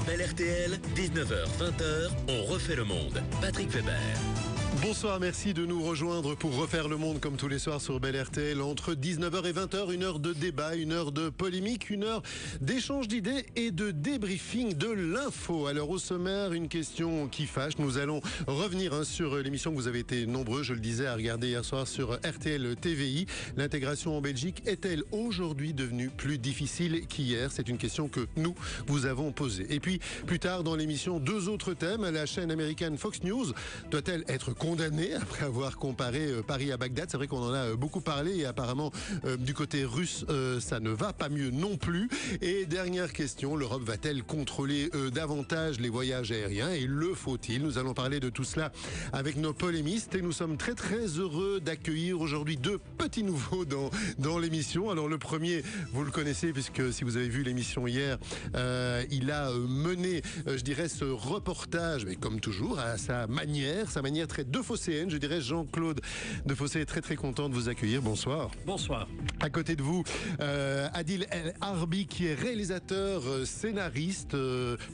Bel RTL, 19h-20h, on refait le monde. Patrick Weber. Bonsoir, merci de nous rejoindre pour refaire le monde comme tous les soirs sur Bel RTL. Entre 19h et 20h, une heure de débat, une heure de polémique, une heure d'échange d'idées et de débriefing de l'info. Alors au sommaire, une question qui fâche. Nous allons revenir sur l'émission que vous avez été nombreux, je le disais, à regarder hier soir sur RTL TVI. L'intégration en Belgique est-elle aujourd'hui devenue plus difficile qu'hier? C'est une question que nous vous avons posée. Et puis plus tard dans l'émission, deux autres thèmes. La chaîne américaine Fox News doit-elle être condamné après avoir comparé Paris à Bagdad? C'est vrai qu'on en a beaucoup parlé et apparemment du côté russe ça ne va pas mieux non plus. Et dernière question, l'Europe va-t-elle contrôler davantage les voyages aériens et le faut-il? Nous allons parler de tout cela avec nos polémistes et nous sommes très très heureux d'accueillir aujourd'hui deux petits nouveaux dans l'émission. Alors le premier, vous le connaissez puisque si vous avez vu l'émission hier, il a mené, je dirais, ce reportage, mais comme toujours, à sa manière très Defosséenne, je dirais. Jean-Claude Defossé est très très content de vous accueillir. Bonsoir. Bonsoir. À côté de vous, Adil El Arbi, qui est réalisateur, scénariste,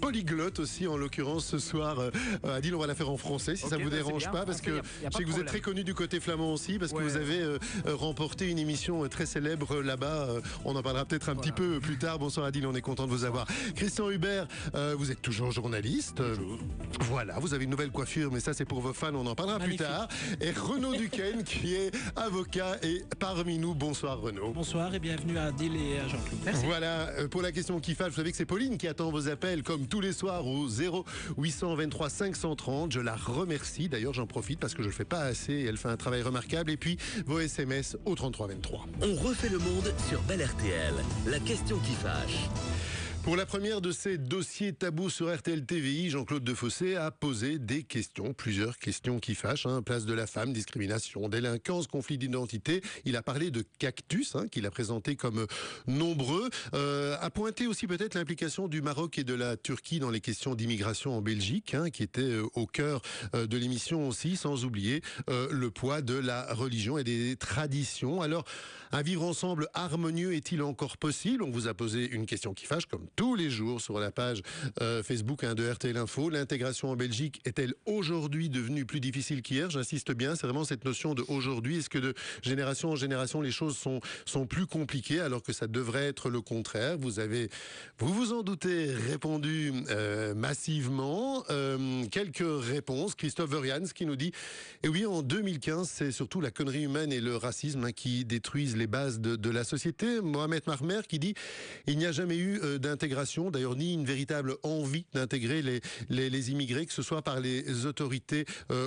polyglotte aussi en l'occurrence ce soir. Adil, on va la faire en français si ça vous dérange pas, parce que je sais que vous êtes très connu du côté flamand aussi, parce que vous avez remporté une émission très célèbre là-bas. On en parlera peut-être un petit peu plus tard. Bonsoir Adil, on est content de vous avoir. Christian Hubert, vous êtes toujours journaliste. Toujours. Voilà, vous avez une nouvelle coiffure, mais ça c'est pour vos fans, on en parlera plus tard. Et Renaud Duquesne qui est avocat et parmi nous. Bonsoir Renaud. Bonsoir et bienvenue à Adil et à Jean-Claude. Merci. Voilà, pour la question qui fâche, vous savez que c'est Pauline qui attend vos appels comme tous les soirs au 0823 530. Je la remercie, d'ailleurs j'en profite parce que je le fais pas assez, elle fait un travail remarquable. Et puis vos SMS au 3323. On refait le monde sur Bel RTL. La question qui fâche. Pour la première de ces dossiers tabous sur RTL TVI, Jean-Claude Defossé a posé des questions, plusieurs questions qui fâchent. Place de la femme, discrimination, délinquance, conflit d'identité. Il a parlé de cactus, qu'il a présenté comme nombreux. A pointé aussi peut-être l'implication du Maroc et de la Turquie dans les questions d'immigration en Belgique, qui était au cœur de l'émission aussi, sans oublier le poids de la religion et des traditions. Alors, un vivre ensemble harmonieux est-il encore possible? On vous a posé une question qui fâche, comme tous les jours sur la page Facebook de RTL Info. L'intégration en Belgique est-elle aujourd'hui devenue plus difficile qu'hier? J'insiste bien, c'est vraiment cette notion de aujourd'hui. Est-ce que de génération en génération les choses sont plus compliquées alors que ça devrait être le contraire? Vous vous en doutez, répondu massivement. Quelques réponses. Christophe Verians qui nous dit « Et oui, en 2015, c'est surtout la connerie humaine et le racisme qui détruisent les bases de la société. » Mohamed Mahmer qui dit « Il n'y a jamais eu d'intégration, d'ailleurs ni une véritable envie d'intégrer les immigrés, que ce soit par les autorités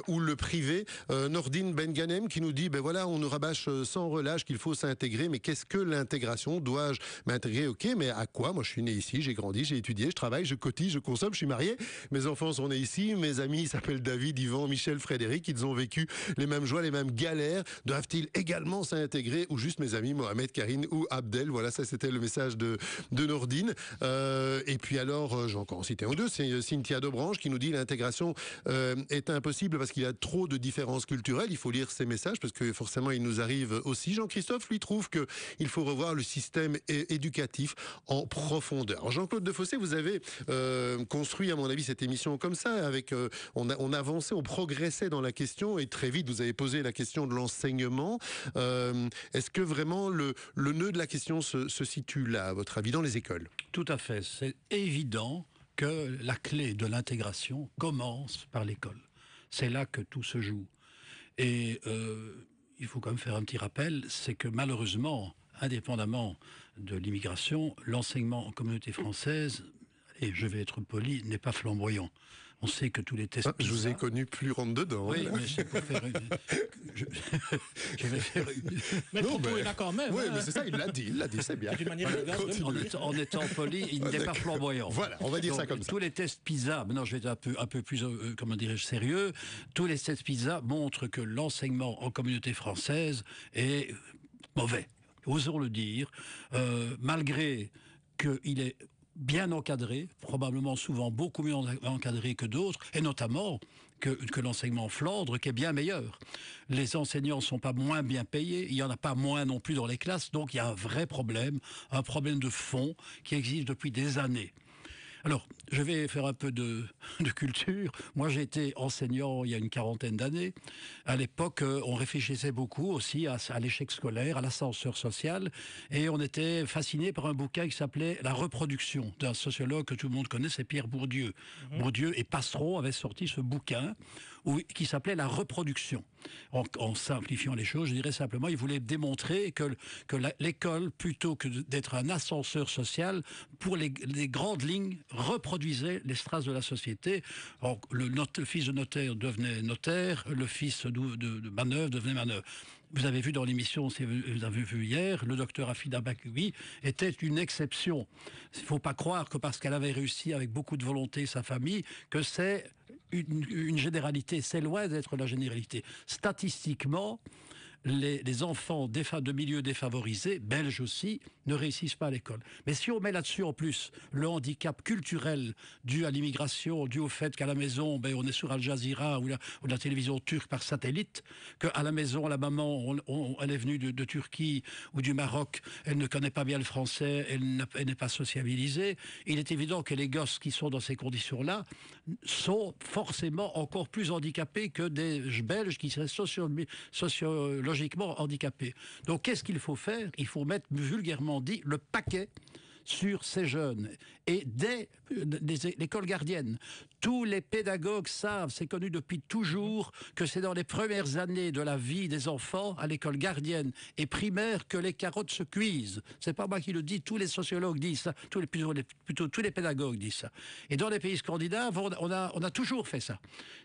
ou le privé. » Nordine Benganem qui nous dit ben voilà, on nous rabâche sans relâche qu'il faut s'intégrer, mais qu'est-ce que l'intégration? Dois-je m'intégrer? Ok, mais à quoi? Moi je suis né ici, j'ai grandi, j'ai étudié, je travaille, je cotise, je consomme, je suis marié, mes enfants sont nés ici, mes amis s'appellent David, Yvan, Michel, Frédéric, ils ont vécu les mêmes joies, les mêmes galères. Doivent-ils également s'intégrer, ou juste mes amis Mohamed, Karine ou Abdel? Voilà, ça c'était le message de Nordine. Et puis alors, je vais encore en citer un ou deux, c'est Cynthia Dobranche qui nous dit l'intégration est impossible parce qu'il y a trop de différences culturelles. Il faut lire ces messages parce que forcément ils nous arrivent aussi. Jean-Christophe lui trouve qu'il faut revoir le système éducatif en profondeur. Alors, Jean-Claude Defossé, vous avez construit à mon avis cette émission comme ça, avec on avançait, on progressait dans la question et très vite vous avez posé la question de l'enseignement. Est-ce que vraiment le nœud de la question se situe là, à votre avis, dans les écoles? Tout à fait. C'est évident que la clé de l'intégration commence par l'école. C'est là que tout se joue. Et il faut quand même faire un petit rappel, c'est que malheureusement, indépendamment de l'immigration, l'enseignement en communauté française, et je vais être poli, n'est pas flamboyant. On sait que tous les tests PISA... Je vous ai connu plus rentre dedans. Oui, mais c'est pour faire une... Je vais faire une... Mais le propos est là quand même. Oui, mais c'est ça, il l'a dit, c'est bien. D'une manière En étant poli, il n'est pas flamboyant. Voilà, on va dire ça comme ça. Tous les tests PISA, maintenant je vais être un peu plus, comment dirais-je, sérieux, tous les tests PISA montrent que l'enseignement en communauté française est mauvais. Osons le dire, malgré qu'il est bien encadré, probablement souvent beaucoup mieux encadré que d'autres, et notamment que l'enseignement en Flandre, qui est bien meilleur. Les enseignants ne sont pas moins bien payés, il n'y en a pas moins non plus dans les classes, donc il y a un vrai problème, un problème de fond qui existe depuis des années. Alors, je vais faire un peu de culture. Moi, j'ai été enseignant il y a une quarantaine d'années. À l'époque, on réfléchissait beaucoup aussi à l'échec scolaire, à l'ascenseur social, et on était fasciné par un bouquin qui s'appelait La reproduction, d'un sociologue que tout le monde connaît, c'est Pierre Bourdieu. Bourdieu et Pastron avaient sorti ce bouquin qui s'appelait La reproduction. En simplifiant les choses, je dirais simplement, il voulait démontrer que l'école, plutôt que d'être un ascenseur social, pour les grandes lignes, reproduisait les strates de la société. Alors, le fils de notaire devenait notaire, le fils de manœuvre devenait manœuvre. Vous avez vu dans l'émission, vous avez vu hier, le docteur Afida Bakoui était une exception. Il ne faut pas croire que parce qu'elle avait réussi avec beaucoup de volonté sa famille, que c'est une généralité. C'est loin d'être la généralité. Statistiquement, les enfants de milieux défavorisés, belges aussi, ne réussissent pas à l'école. Mais si on met là-dessus en plus le handicap culturel dû à l'immigration, dû au fait qu'à la maison, on est sur Al Jazeera ou la télévision turque par satellite, qu'à la maison, la maman, elle est venue de Turquie ou du Maroc, elle ne connaît pas bien le français, elle n'est pas sociabilisée, il est évident que les gosses qui sont dans ces conditions-là sont forcément encore plus handicapés que des Belges qui seraient sociologiquement handicapés. Donc qu'est-ce qu'il faut faire? Il faut mettre, vulgairement dit, le paquet sur ces jeunes. Et dès l'école gardienne, tous les pédagogues savent, c'est connu depuis toujours, que c'est dans les premières années de la vie des enfants, à l'école gardienne et primaire, que les carottes se cuisent. C'est pas moi qui le dis, tous les sociologues disent ça, plutôt tous les pédagogues disent ça. Et dans les pays scandinaves, on a toujours fait ça.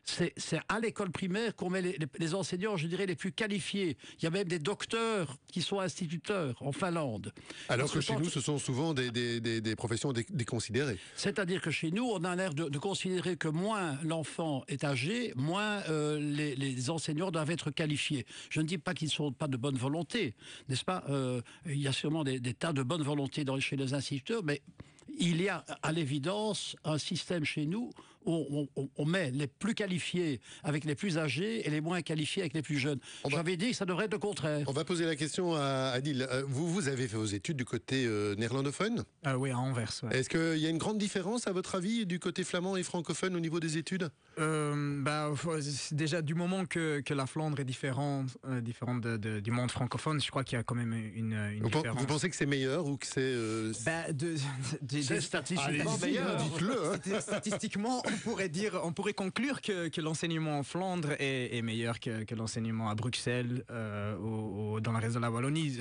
C'est à l'école primaire qu'on met les enseignants, je dirais, les plus qualifiés. Il y a même des docteurs qui sont instituteurs en Finlande. Alors que chez nous, ce sont souvent des professions déconsidérées. C'est-à-dire que chez nous, on a l'air de considérer que moins l'enfant est âgé, moins les enseignants doivent être qualifiés. Je ne dis pas qu'ils ne sont pas de bonne volonté, n'est-ce pas? Il y a sûrement des tas de bonne volonté chez les instituteurs, mais il y a à l'évidence un système chez nous où on met les plus qualifiés avec les plus âgés et les moins qualifiés avec les plus jeunes. J'avais dit que ça devrait être le contraire. On va poser la question à Adil. Vous avez fait vos études du côté néerlandophone? Oui, à Anvers. Ouais. Est-ce qu'il y a une grande différence, à votre avis, du côté flamand et francophone au niveau des études? Déjà, du moment que la Flandre est différente du monde francophone, je crois qu'il y a quand même une différence. Vous pensez que c'est meilleur ou que c'est... C'est statistiquement meilleur. Dites-le. Hein. Statistiquement, on pourrait conclure que l'enseignement en Flandre est meilleur que l'enseignement à Bruxelles ou dans le reste de la Wallonie.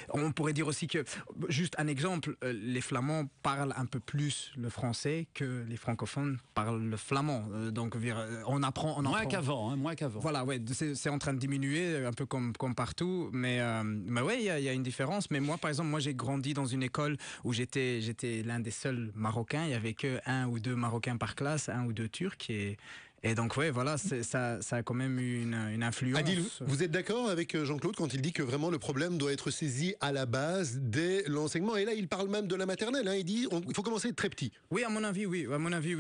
On pourrait dire aussi que, juste un exemple, les Flamands parlent un peu plus le français que les francophones parlent le flamand. Donc on apprend. Moins qu'avant. Voilà, ouais, c'est en train de diminuer un peu comme partout, mais ouais, il y a une différence. Mais moi, par exemple, j'ai grandi dans une école où j'étais l'un des seuls Marocains. Il y avait que 1 ou 2 Marocains par classe, 1 ou 2 Turcs et donc, ouais, voilà, ça a quand même eu une influence. Adil, vous êtes d'accord avec Jean-Claude quand il dit que vraiment le problème doit être saisi à la base dès l'enseignement? Et là, il parle même de la maternelle. Hein, il dit il faut commencer très petit. Oui, à mon avis, oui.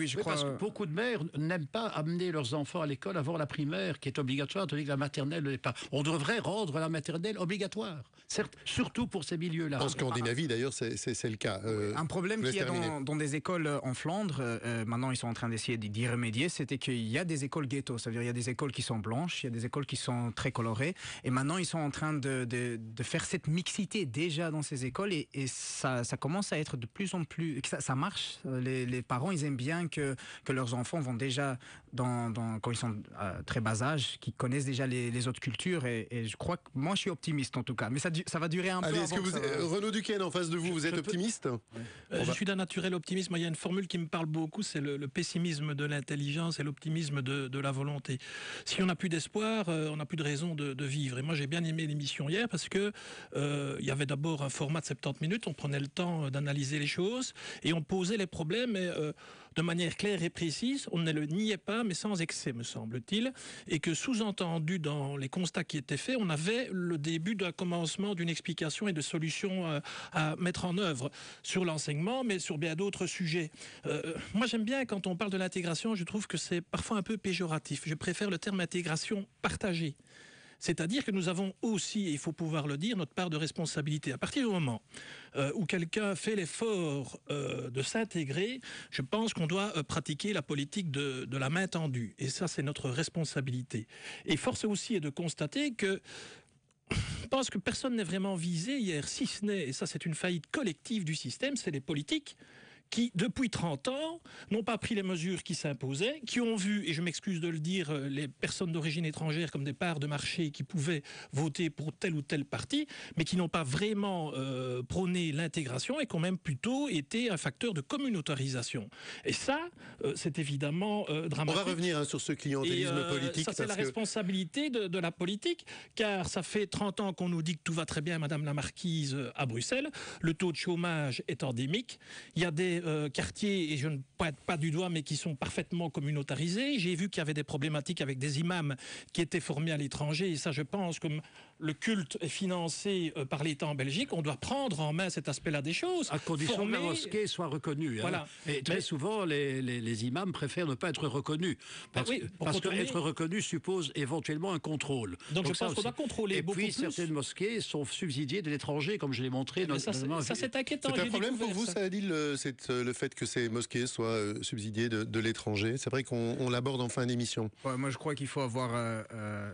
Je crois. Parce que beaucoup de mères n'aiment pas amener leurs enfants à l'école avant la primaire, qui est obligatoire, tandis que la maternelle ne l'est pas. On devrait rendre la maternelle obligatoire, certes, surtout pour ces milieux-là. En Scandinavie, d'ailleurs, c'est le cas. Un problème qu'il y a dans des écoles en Flandre, maintenant ils sont en train d'essayer d'y remédier, c'était qu'il y a des écoles ghetto, ça veut dire il y a des écoles qui sont blanches, il y a des écoles qui sont très colorées, et maintenant ils sont en train de faire cette mixité déjà dans ces écoles, et ça commence à être de plus en plus, ça marche. Les parents, ils aiment bien que leurs enfants vont déjà quand ils sont à très bas âge, qu'ils connaissent déjà les autres cultures, et je crois que moi je suis optimiste en tout cas, mais ça va durer un peu. Est-ce que Renaud Duquesne en face de vous, vous êtes optimiste? Je suis d'un naturel optimiste. Moi, il y a une formule qui me parle beaucoup, c'est le pessimisme de l'intelligence et l'optimisme de la volonté. Si on n'a plus d'espoir, on n'a plus de raison de vivre. Et moi, j'ai bien aimé l'émission hier parce que il y avait d'abord un format de 70 minutes, on prenait le temps d'analyser les choses et on posait les problèmes de manière claire et précise. On ne le niait pas, mais sans excès, me semble-t-il. Et que sous-entendu dans les constats qui étaient faits, on avait le début d'un commencement d'une explication et de solutions à mettre en œuvre sur l'enseignement, mais sur bien d'autres sujets. Moi, j'aime bien quand on parle de l'intégration, je trouve que c'est parfois un peu péjoratif. Je préfère le terme intégration partagée. C'est-à-dire que nous avons aussi, et il faut pouvoir le dire, notre part de responsabilité. À partir du moment où quelqu'un fait l'effort de s'intégrer, je pense qu'on doit pratiquer la politique de la main tendue. Et ça, c'est notre responsabilité. Et force aussi est de constater que je pense que personne n'est vraiment visé hier, si ce n'est, et ça c'est une faillite collective du système, c'est les politiques qui, depuis 30 ans, n'ont pas pris les mesures qui s'imposaient, qui ont vu, et je m'excuse de le dire, les personnes d'origine étrangère comme des parts de marché qui pouvaient voter pour tel ou tel parti, mais qui n'ont pas vraiment prôné l'intégration et qui ont même plutôt été un facteur de communautarisation. Et ça, c'est évidemment dramatique. On va revenir sur ce clientélisme politique. Ça, c'est la responsabilité de la politique, car ça fait 30 ans qu'on nous dit que tout va très bien, Madame la Marquise, à Bruxelles. Le taux de chômage est endémique. Il y a des quartiers, et je ne pointe pas du doigt, mais qui sont parfaitement communautarisés. J'ai vu qu'il y avait des problématiques avec des imams qui étaient formés à l'étranger, et ça, je pense, comme le culte est financé par l'État en Belgique, on doit prendre en main cet aspect-là des choses. À condition que la mosquée soit reconnue. Voilà. Et très souvent, les imams préfèrent ne pas être reconnus. Parce qu'être reconnu suppose éventuellement un contrôle. Donc je pense qu'on doit contrôler beaucoup plus. Et puis certaines mosquées sont subsidiées de l'étranger, comme je l'ai montré. Ça, c'est inquiétant. C'est un problème pour vous, ça, Adil, le fait que ces mosquées soient subsidiées de l'étranger. C'est vrai qu'on l'aborde en fin d'émission. Ouais, moi, je crois qu'il faut avoir...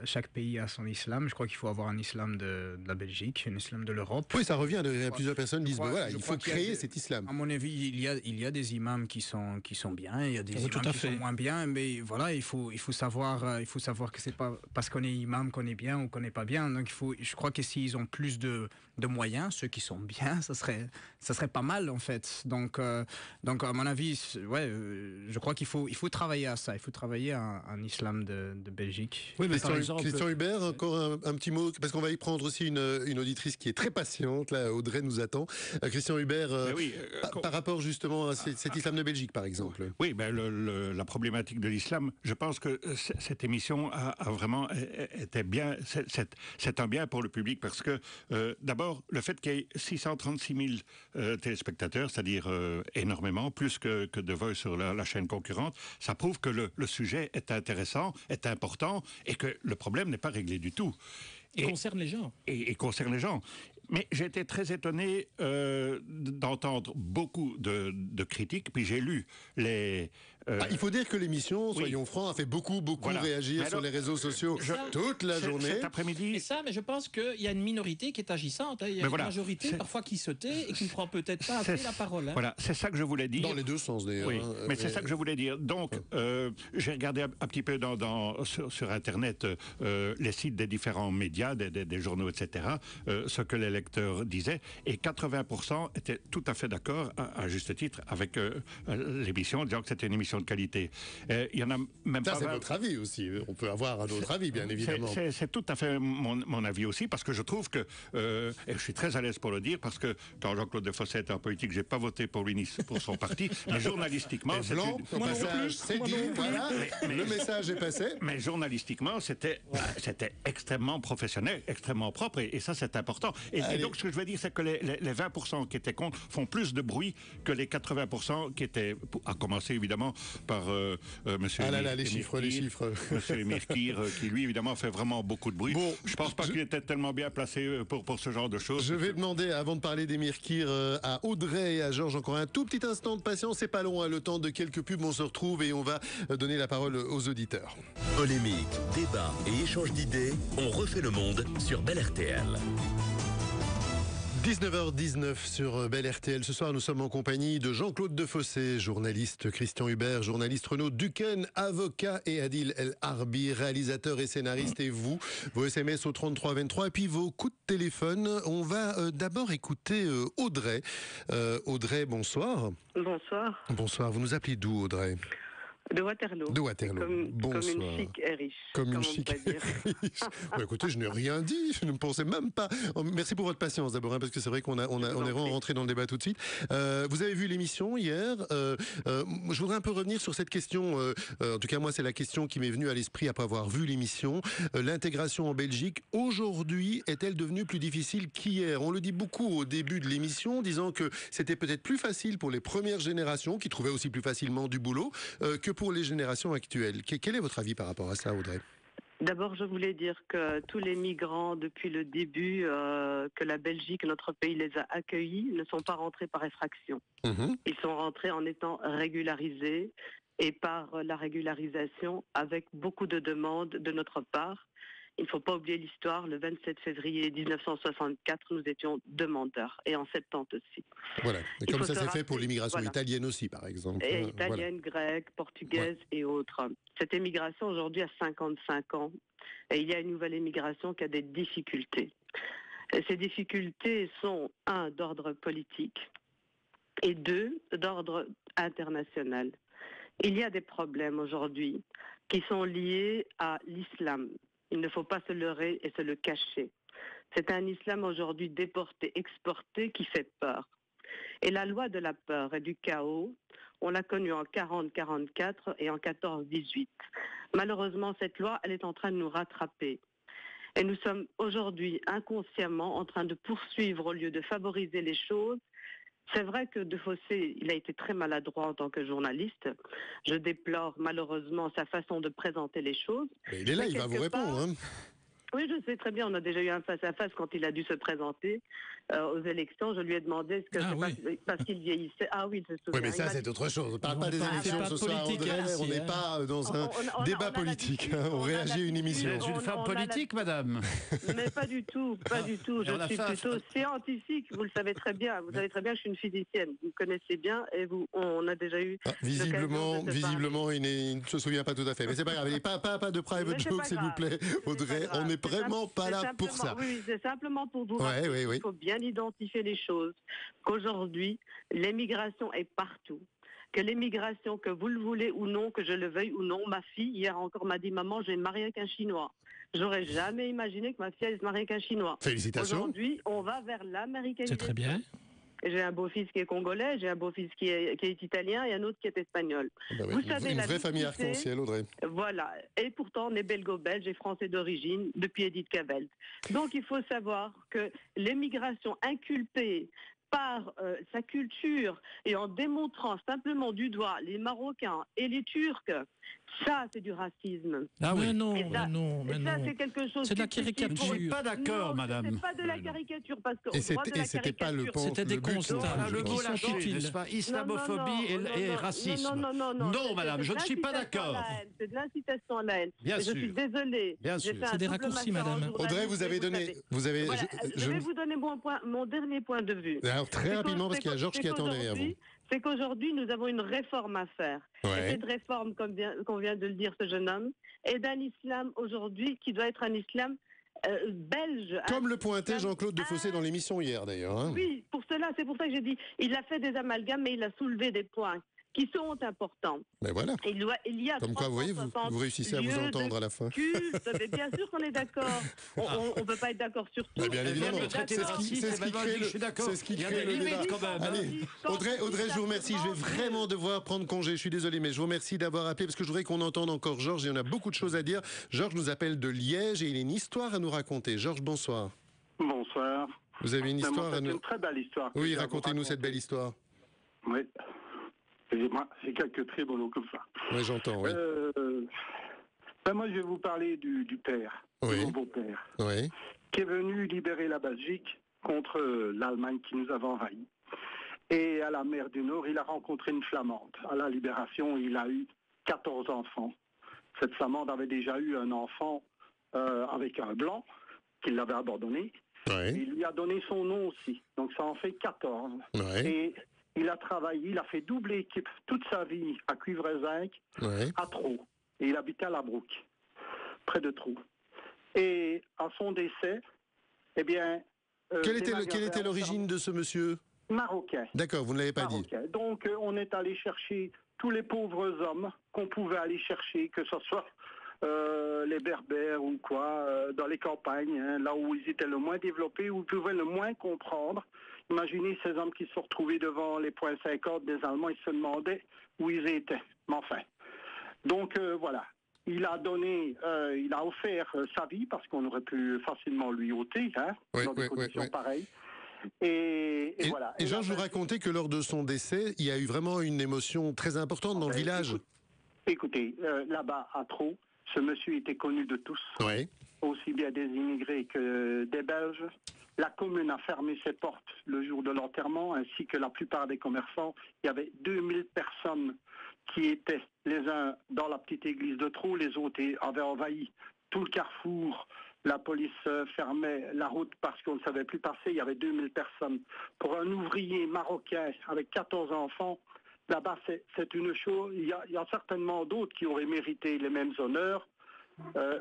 chaque pays a son islam. Je crois qu'il faut avoir un islam de la Belgique, un islam de l'Europe. Oui, ça revient. Plusieurs personnes disent, voilà, il faut créer cet islam. À mon avis, il y a des imams qui sont bien, il y a des imams qui sont moins bien, mais voilà, il faut savoir que c'est pas parce qu'on est imam qu'on est bien ou qu'on n'est pas bien. Donc je crois que s'ils ont plus de moyens, ceux qui sont bien, ça serait pas mal en fait. Donc à mon avis, je crois qu'il faut travailler à ça. Il faut travailler à un islam de Belgique. Oui, mais Christian Hubert, encore un petit mot, parce qu'on va y prendre aussi une auditrice qui est très patiente. Là, Audrey nous attend. Christian Hubert, par rapport justement à cet islam de Belgique, par exemple. Oui, la problématique de l'islam, je pense que cette émission a vraiment été bien. C'est un bien pour le public parce que d'abord, le fait qu'il y ait 636 000 téléspectateurs, c'est-à-dire énormément, plus que The Voice sur la chaîne concurrente, ça prouve que le sujet est intéressant, est important et que le problème n'est pas réglé du tout. Il concerne les gens. Et concerne les gens. Mais j'ai été très étonné d'entendre beaucoup de critiques, puis j'ai lu les... il faut dire que l'émission, soyons francs, a fait beaucoup réagir sur les réseaux sociaux toute la journée. Cet après-midi... Mais je pense qu'il y a une minorité qui est agissante. Il y a une majorité parfois qui se tait et qui ne prend peut-être pas assez la parole. Voilà, c'est ça que je voulais dire. Dans les deux sens d'ailleurs. Oui, mais c'est ça que je voulais dire. Donc, j'ai regardé un petit peu sur Internet les sites des différents médias, des journaux, etc., ce que les lecteurs disaient, et 80% étaient tout à fait d'accord, à juste titre, avec l'émission, disant que c'était une émission de qualité. Il y en a même ça, pas... c'est votre avis aussi. On peut avoir un autre avis, bien évidemment. C'est tout à fait mon avis aussi, parce que je trouve que, et je suis très à l'aise pour le dire, parce que quand Jean-Claude Defosset était en politique, j'ai pas voté pour lui pour son parti, mais journalistiquement... c'est dit, voilà, le message est passé. Mais journalistiquement, c'était extrêmement professionnel, extrêmement propre, et ça, c'est important. Et donc, ce que je veux dire, c'est que les 20% qui étaient contre font plus de bruit que les 80% qui étaient, à commencer évidemment par monsieur les chiffres. Monsieur Mirkir, qui lui, évidemment, fait vraiment beaucoup de bruit. Bon, je pense pas qu'il était tellement bien placé pour ce genre de choses. Je vais demander, avant de parler des Mirkir, à Audrey et à Georges, encore un tout petit instant de patience. C'est pas long, le temps de quelques pubs, on se retrouve et on va donner la parole aux auditeurs. Polémique, débat et échange d'idées, on refait le monde sur Bel RTL. 19h19 sur Bel RTL. Ce soir, nous sommes en compagnie de Jean-Claude Defossé, journaliste Christian Hubert, journaliste Renaud Duquesne, avocat, et Adil El Arbi, réalisateur et scénariste. Et vous, vos SMS au 3323 et puis vos coups de téléphone. On va d'abord écouter Audrey. Audrey, bonsoir. Bonsoir. Bonsoir. Vous nous appelez d'où, Audrey ? De Waterloo. De Waterloo. Comme une chic et riche. Comme une chic et riche. Écoutez, je n'ai rien dit, je ne pensais même pas. Merci pour votre patience d'abord, parce que c'est vrai qu'on est vraiment rentré dans le débat tout de suite. Vous avez vu l'émission hier. Je voudrais un peu revenir sur cette question. En tout cas, moi, c'est la question qui m'est venue à l'esprit après avoir vu l'émission. L'intégration en Belgique, aujourd'hui, est-elle devenue plus difficile qu'hier ? On le dit beaucoup au début de l'émission, disant que c'était peut-être plus facile pour les premières générations, qui trouvaient aussi plus facilement du boulot, que pour les générations actuelles. Quel est votre avis par rapport à ça, Audrey ? D'abord, je voulais dire que tous les migrants, depuis le début, que la Belgique, notre pays, les a accueillis, ne sont pas rentrés par effraction. Ils sont rentrés en étant régularisés et par la régularisation avec beaucoup de demandes de notre part. Il ne faut pas oublier l'histoire. Le 27 février 1964, nous étions demandeurs et en 70 aussi. Voilà. Et comme ça s'est fait pour l'immigration italienne aussi, par exemple. Et italienne, grecque, portugaise et autres. Cette émigration aujourd'hui a 55 ans et il y a une nouvelle émigration qui a des difficultés. Et ces difficultés sont, un, d'ordre politique et deux, d'ordre international. Il y a des problèmes aujourd'hui qui sont liés à l'islam. Il ne faut pas se leurrer et se le cacher. C'est un islam aujourd'hui déporté, exporté, qui fait peur. Et la loi de la peur et du chaos, on l'a connue en 40-44 et en 14-18. Malheureusement, cette loi, elle est en train de nous rattraper. Et nous sommes aujourd'hui inconsciemment en train de poursuivre au lieu de favoriser les choses. C'est vrai que De Fossé, il a été très maladroit en tant que journaliste. Je déplore malheureusement sa façon de présenter les choses. Mais il est là, il va vous répondre. Hein. Oui, je sais très bien. On a déjà eu un face-à-face quand il a dû se présenter aux élections. Je lui ai demandé est-ce que c'est parce qu'il vieillissait. Ah oui, je me souviens. Oui, mais ça, c'est autre chose. On ne parle pas des élections ce soir, Audrey. On n'est pas dans un débat politique. On réagit à une émission. Vous êtes une femme politique, madame? Mais pas du tout, pas du tout. Je suis plutôt scientifique. Vous le savez très bien. Vous savez très bien que je suis une physicienne. Vous me connaissez bien et on a déjà eu. Visiblement, il ne se souvient pas tout à fait. Mais c'est pas grave. Pas de private joke, s'il vous plaît, Audrey. On n'est vraiment pas là pour ça. Oui, c'est simplement pour vous rappeler qu'il faut bien identifier les choses, qu'aujourd'hui, l'émigration est partout. Que l'émigration, que vous le voulez ou non, que je le veuille ou non, ma fille, hier encore, m'a dit « Maman, je vais me marier avec un Chinois ». J'aurais jamais imaginé que ma fille allait se marier avec un Chinois. Félicitations. Aujourd'hui, on va vers l'américanisation. C'est très bien. J'ai un beau-fils qui est congolais, j'ai un beau-fils qui est italien et un autre qui est espagnol. Bah oui, vous savez, une vraie famille arc-en-ciel, Audrey. Voilà. Et pourtant, on est belgo-belge et français d'origine depuis Edith Cavelt. Donc, il faut savoir que l'émigration inculpée par sa culture et en démontrant simplement du doigt les Marocains et les Turcs, ça, c'est du racisme. Ah oui, non, ça, c'est quelque chose. C'est de la caricature. Je ne suis pas d'accord, madame. C'est pas de la caricature parce que. Et c'était pas le point. C'était des constats. Le mot lâché, n'est-ce pas? Islamophobie et racisme. Non, madame, je ne suis pas d'accord. C'est de l'incitation à la haine. Bien sûr. Je suis désolée. Bien sûr. C'est des raccourcis, madame. Audrey, vous avez donné. Je vais vous donner mon dernier point de vue. Alors, très rapidement, parce qu'il y a Georges qui attend derrière vous. C'est qu'aujourd'hui, nous avons une réforme à faire. Et cette réforme, comme qu'on vient de le dire ce jeune homme, est d'un islam aujourd'hui qui doit être un islam belge. Comme le pointait Jean-Claude Defossé dans l'émission hier, d'ailleurs. Hein. Oui, c'est pour ça que j'ai dit, il a fait des amalgames, mais il a soulevé des points qui sont importants. Mais voilà. Il y a comme quoi, vous voyez, vous réussissez à vous entendre à la fin. Culte, mais bien sûr qu'on est d'accord. On ne peut pas être d'accord sur tout. Bien évidemment. C'est ce qui crée le débat. Allez, Audrey, je vous remercie. Je vais vraiment devoir prendre congé. Je suis désolé, mais je vous remercie d'avoir appelé parce que je voudrais qu'on entende encore Georges. Il y en a beaucoup de choses à dire. Georges nous appelle de Liège et il a une histoire à nous raconter. Georges, bonsoir. Bonsoir. Vous avez une histoire à nous... une très belle histoire. Oui, racontez-nous cette belle histoire. Oui. Excusez-moi, j'ai quelques trémolos comme ça. Oui, j'entends, oui. Moi, je vais vous parler du père, oui. de mon beau-père, oui. qui est venu libérer la Belgique contre l'Allemagne qui nous avait envahis. Et à la mer du Nord, il a rencontré une Flamande. À la libération, il a eu 14 enfants. Cette Flamande avait déjà eu un enfant avec un blanc, qui l'avait abandonné. Oui. Il lui a donné son nom aussi. Donc ça en fait 14. Oui. Et il a travaillé, il a fait double équipe toute sa vie à Cuivrezinc, à Trou. Et il habitait à La Brouque, près de Trou. Et à son décès, eh bien... Quelle était l'origine de ce monsieur? Marocain. D'accord, vous ne l'avez pas dit. Donc on est allé chercher tous les pauvres hommes qu'on pouvait aller chercher, que ce soit les Berbères ou quoi, dans les campagnes, hein, là où ils étaient le moins développés, où ils pouvaient le moins comprendre. Imaginez ces hommes qui se sont retrouvés devant les points 50 des Allemands, ils se demandaient où ils étaient. Mais enfin. Donc voilà. Il a donné, il a offert sa vie parce qu'on aurait pu facilement lui ôter, hein, dans des conditions pareilles. Et voilà. Et Georges, vous racontez que lors de son décès, il y a eu vraiment une émotion très importante dans le village. Écoutez, là-bas à Trou, Ce monsieur était connu de tous, Oui. aussi bien des immigrés que des Belges. La commune a fermé ses portes le jour de l'enterrement, ainsi que la plupart des commerçants. Il y avait 2000 personnes qui étaient les uns dans la petite église de Trou, les autres avaient envahi tout le carrefour. La police fermait la route parce qu'on ne savait plus passer. Il y avait 2000 personnes. Pour un ouvrier marocain avec 14 enfants, là-bas, c'est une chose. Il y a certainement d'autres qui auraient mérité les mêmes honneurs.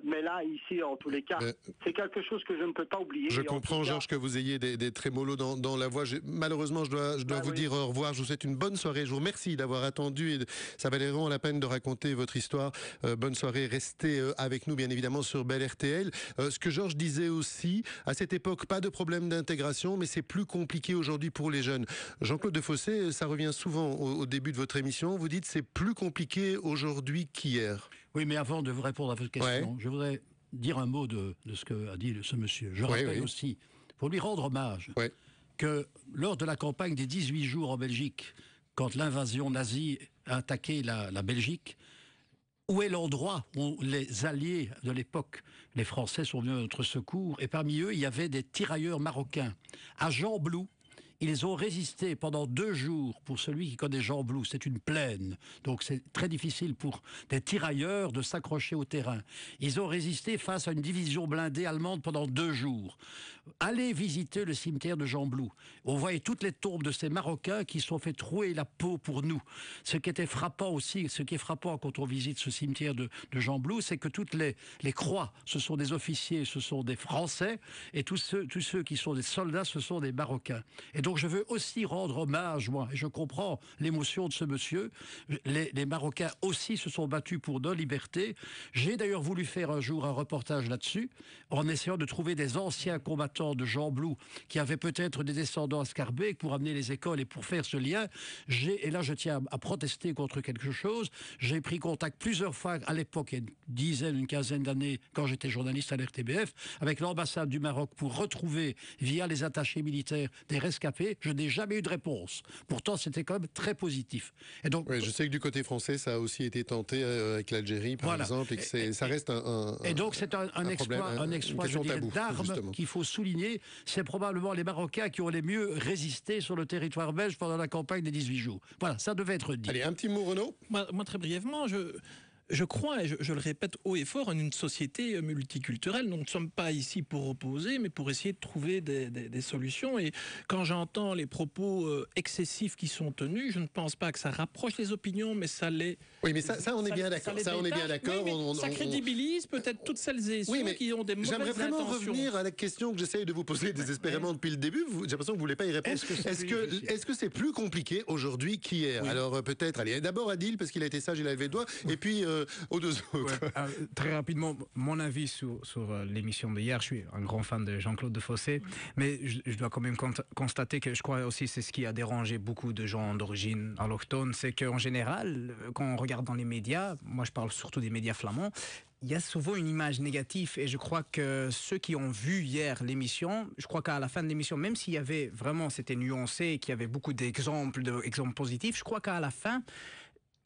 Mais là, ici, en tous les cas, c'est quelque chose que je ne peux pas oublier. Je comprends, Georges, que vous ayez des trémolos dans la voix. Malheureusement, je dois vous dire au revoir. Je vous souhaite une bonne soirée. Je vous remercie d'avoir attendu. Et ça valait vraiment la peine de raconter votre histoire. Bonne soirée. Restez avec nous, bien évidemment, sur Bel RTL. Ce que Georges disait aussi, à cette époque, pas de problème d'intégration, mais c'est plus compliqué aujourd'hui pour les jeunes. Jean-Claude Defossé, ça revient souvent au début de votre émission. Vous dites c'est plus compliqué aujourd'hui qu'hier. Oui, mais avant de vous répondre à votre question, je voudrais dire un mot de ce qu'a dit ce monsieur. Je rappelle aussi, pour lui rendre hommage, que lors de la campagne des 18 jours en Belgique, quand l'invasion nazie a attaqué la Belgique, où est l'endroit où les alliés de l'époque, les Français, sont venus à notre secours, et parmi eux, il y avait des tirailleurs marocains. À Gembloux, ils ont résisté pendant 2 jours. Pour celui qui connaît Gembloux, c'est une plaine. Donc c'est très difficile pour des tirailleurs de s'accrocher au terrain. Ils ont résisté face à une division blindée allemande pendant 2 jours. Allez visiter le cimetière de Gembloux. On voyait toutes les tombes de ces Marocains qui se sont fait trouer la peau pour nous. Ce qui était frappant aussi, ce qui est frappant quand on visite ce cimetière de Gembloux, c'est que toutes les croix, ce sont des officiers, ce sont des Français, et tous ceux qui sont des soldats, ce sont des Marocains. Et donc je veux aussi rendre hommage, moi, et je comprends l'émotion de ce monsieur. Les Marocains aussi se sont battus pour nos libertés. J'ai d'ailleurs voulu faire un jour un reportage là-dessus, en essayant de trouver des anciens combattants de Gembloux qui avaient peut-être des descendants à Scarbeck pour amener les écoles et pour faire ce lien. Et là, je tiens à protester contre quelque chose. J'ai pris contact plusieurs fois à l'époque, il y a une quinzaine d'années, quand j'étais journaliste à l'RTBF, avec l'ambassade du Maroc pour retrouver, via les attachés militaires, des rescapés. Je n'ai jamais eu de réponse. Pourtant, c'était quand même très positif. Et donc, je sais que du côté français, ça a aussi été tenté avec l'Algérie, par exemple, et que ça reste un Et donc, c'est un exploit je dirais, d'armes qu'il faut souligner. C'est probablement les Marocains qui ont les mieux résisté sur le territoire belge pendant la campagne des 18 jours. Voilà, ça devait être dit. Allez, un petit mot, Renaud. Moi, très brièvement, je crois, et je le répète haut et fort, en une société multiculturelle. Nous ne sommes pas ici pour opposer, mais pour essayer de trouver des solutions. Et quand j'entends les propos excessifs qui sont tenus, je ne pense pas que ça rapproche les opinions, mais ça les... Oui, mais ça on est bien d'accord. Ça, on est bien d'accord. Oui, ça crédibilise peut-être toutes celles et ceux qui ont des mauvaises intentions. J'aimerais vraiment revenir à la question que j'essaye de vous poser désespérément depuis le début. J'ai l'impression que vous ne voulez pas y répondre. Est-ce que c'est plus compliqué aujourd'hui qu'hier? Alors peut-être, allez, d'abord Adil, parce qu'il a été sage, il a levé le doigt, et puis... aux deux autres. Très rapidement, mon avis sur l'émission d'hier, je suis un grand fan de Jean-Claude Defossé, mais je dois quand même constater que je crois aussi c'est ce qui a dérangé beaucoup de gens d'origine autochtone, c'est qu'en général, quand on regarde dans les médias, moi je parle surtout des médias flamands, il y a souvent une image négative et je crois que ceux qui ont vu hier l'émission, je crois qu'à la fin de l'émission, même s'il y avait vraiment, c'était nuancé et qu'il y avait beaucoup d'exemples positifs, je crois qu'à la fin,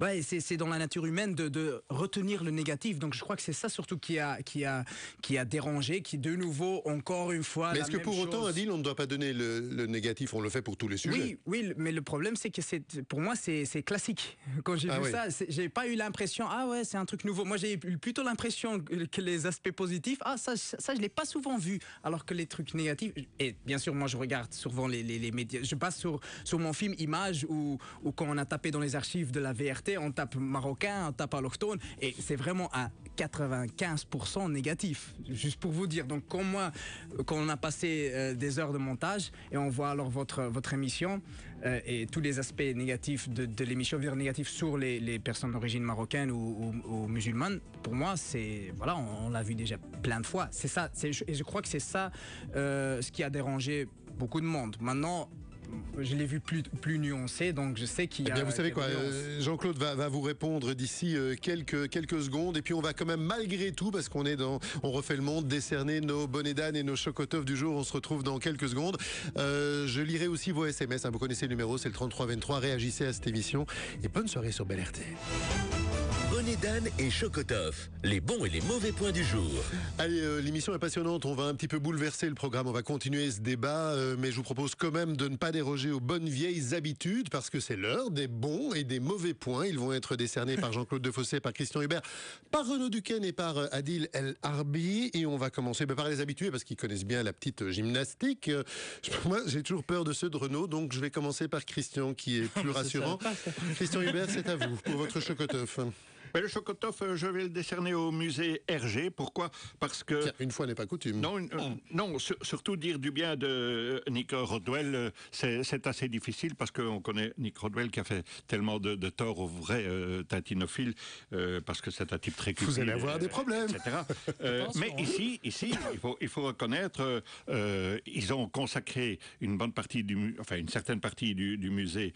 ouais, c'est dans la nature humaine de retenir le négatif. Donc je crois que c'est ça surtout qui a dérangé, qui de nouveau, encore une fois... Mais est-ce que pour autant, Adil, on ne doit pas donner le négatif, on le fait pour tous les sujets? Oui, mais le problème c'est que pour moi c'est classique. Quand j'ai vu ça, j'ai pas eu l'impression, c'est un truc nouveau. Moi j'ai eu plutôt l'impression que les aspects positifs, ça je l'ai pas souvent vu. Alors que les trucs négatifs, et bien sûr moi je regarde souvent les médias, je passe sur mon film Images ou quand on a tapé dans les archives de la VRT, on tape marocain, on tape autochtone, et c'est vraiment à 95% négatif, juste pour vous dire. Donc quand on a passé des heures de montage et on voit alors votre émission et tous les aspects négatifs de l'émission, négatifs sur les personnes d'origine marocaine ou musulmane, pour moi c'est, voilà, on l'a vu déjà plein de fois, c'est ça, et je crois que c'est ça ce qui a dérangé beaucoup de monde. Maintenant, je l'ai vu plus nuancé, donc je sais qu'il y a... Eh bien, vous savez quoi, Jean-Claude va vous répondre d'ici quelques secondes, et puis on va quand même, malgré tout, parce qu'on on refait le monde, décerner nos bonnets d'âne et nos chocotov du jour. On se retrouve dans quelques secondes. Je lirai aussi vos SMS, vous connaissez le numéro, c'est le 3323, réagissez à cette émission, et bonne soirée sur Bel RTL. Bonnet d'âne et Chocotoff, les bons et les mauvais points du jour. Allez, l'émission est passionnante, on va un petit peu bouleverser le programme, on va continuer ce débat, mais je vous propose quand même de ne pas déroger aux bonnes vieilles habitudes, parce que c'est l'heure des bons et des mauvais points. Ils vont être décernés par Jean-Claude Defossé, par Christian Hubert, par Renaud Duquesne et par Adil El Arbi. Et on va commencer par les habitués, parce qu'ils connaissent bien la petite gymnastique. Moi, j'ai toujours peur de ceux de Renaud, donc je vais commencer par Christian, qui est plus rassurant. Christian Hubert, c'est à vous, pour votre Chocotoff. Mais le Chocotoff, je vais le décerner au musée Hergé. Pourquoi? Parce que... Tiens, une fois n'est pas coutume. Non, surtout dire du bien de Nick Rodwell, c'est assez difficile parce qu'on connaît Nick Rodwell qui a fait tellement de tort aux vrais tintinophiles, parce que c'est un type très cultivé. Vous allez avoir des problèmes. Etc. Mais ici, il faut reconnaître, ils ont consacré une certaine partie du musée